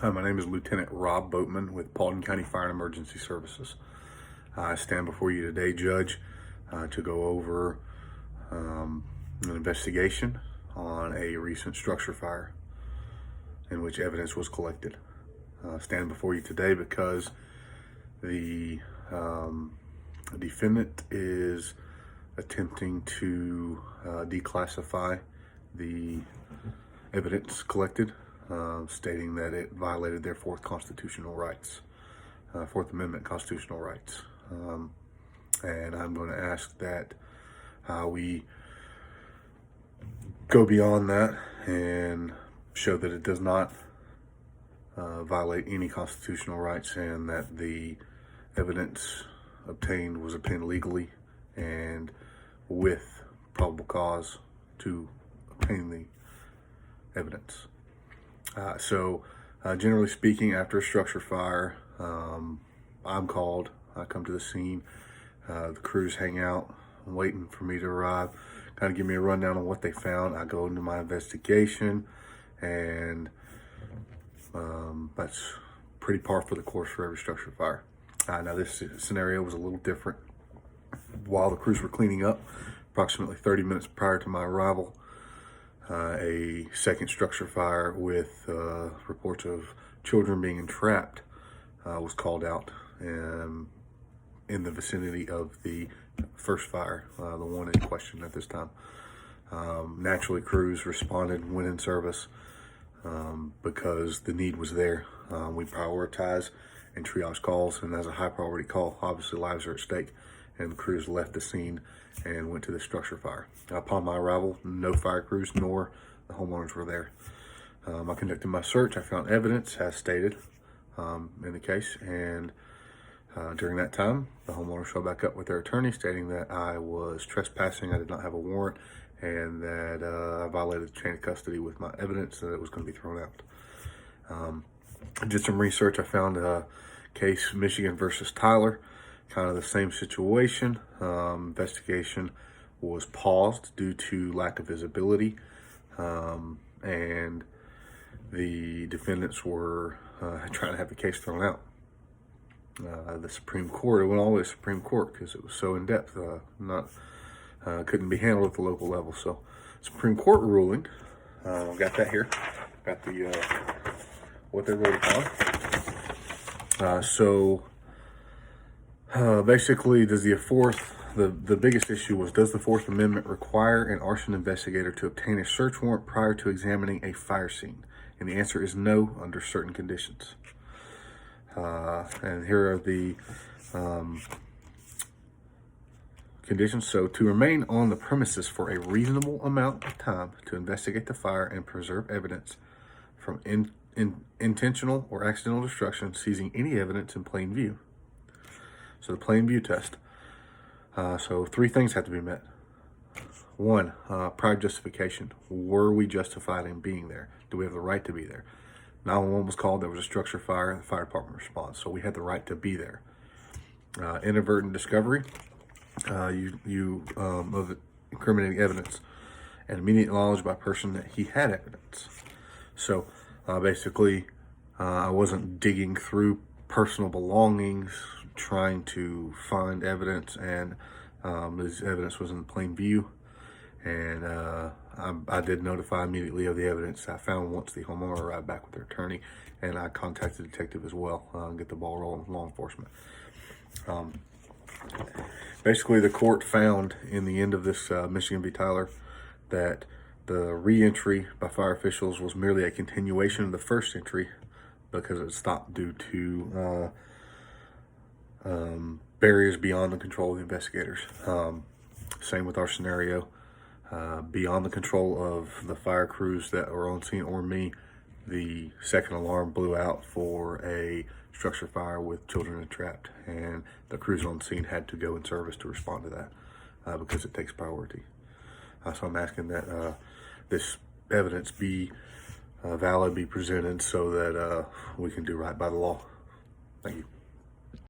My name is Lieutenant Rob Boatman with Paulding County Fire and Emergency Services. I stand before you today, Judge, to go over an investigation on a recent structure fire in which evidence was collected. I stand before you today because the defendant is attempting to declassify the evidence collected, stating that it violated their Fourth Amendment constitutional rights. And I'm going to ask that we go beyond that and show that it does not violate any constitutional rights, and that the evidence was obtained legally and with probable cause to obtain the evidence. Generally speaking, after a structure fire, I'm called. I come to the scene. The crews hang out, waiting for me to arrive, kind of give me a rundown on what they found. I go into my investigation, and that's pretty par for the course for every structure fire. Now, this scenario was a little different. While the crews were cleaning up, approximately 30 minutes prior to my arrival, a second structure fire with reports of children being entrapped was called out in the vicinity of the first fire, the one in question at this time. Naturally, crews responded, went in service because the need was there. We prioritize and triage calls, and as a high priority call, obviously lives are at stake, and the crews left the scene and went to the structure fire. Upon my arrival, no fire crews nor the homeowners were there. I conducted my search. I found evidence as stated in the case, and during that time, the homeowner showed back up with their attorney stating that I was trespassing, I did not have a warrant, and that I violated the chain of custody with my evidence, that it was going to be thrown out. I did some research. I found a case, Michigan versus Tyler, kind of the same situation. Investigation was paused due to lack of visibility, and the defendants were trying to have the case thrown out. The Supreme Court, it went all the way to Supreme Court because it was so in depth, couldn't be handled at the local level. So, Supreme Court ruling, got that here, got the what they wrote upon. Basically, the biggest issue was, does the Fourth Amendment require an arson investigator to obtain a search warrant prior to examining a fire scene? And the answer is no, under certain conditions. And here are the conditions. So, to remain on the premises for a reasonable amount of time to investigate the fire and preserve evidence from intentional or accidental destruction, seizing any evidence in plain view. So, the plain view test. So, three things have to be met. One, prior justification. Were we justified in being there? Do we have the right to be there? 911 was called. There was a structure fire. The fire department responds. So we had the right to be there. Inadvertent discovery of incriminating evidence, and immediate knowledge by a person that he had evidence. So basically, I wasn't digging through personal belongings trying to find evidence, and this evidence was in plain view. And I did notify immediately of the evidence I found once the homeowner arrived back with their attorney, and I contacted the detective as well, get the ball rolling with law enforcement. Basically, the court found in the end of this Michigan v. Tyler that the re-entry by fire officials was merely a continuation of the first entry because it stopped due to barriers beyond the control of the investigators. Same with our scenario. Beyond the control of the fire crews that were on scene or me, the second alarm blew out for a structure fire with children entrapped, and the crews on scene had to go in service to respond to that because it takes priority. So I'm asking that this evidence be valid, be presented, so that we can do right by the law. Thank you.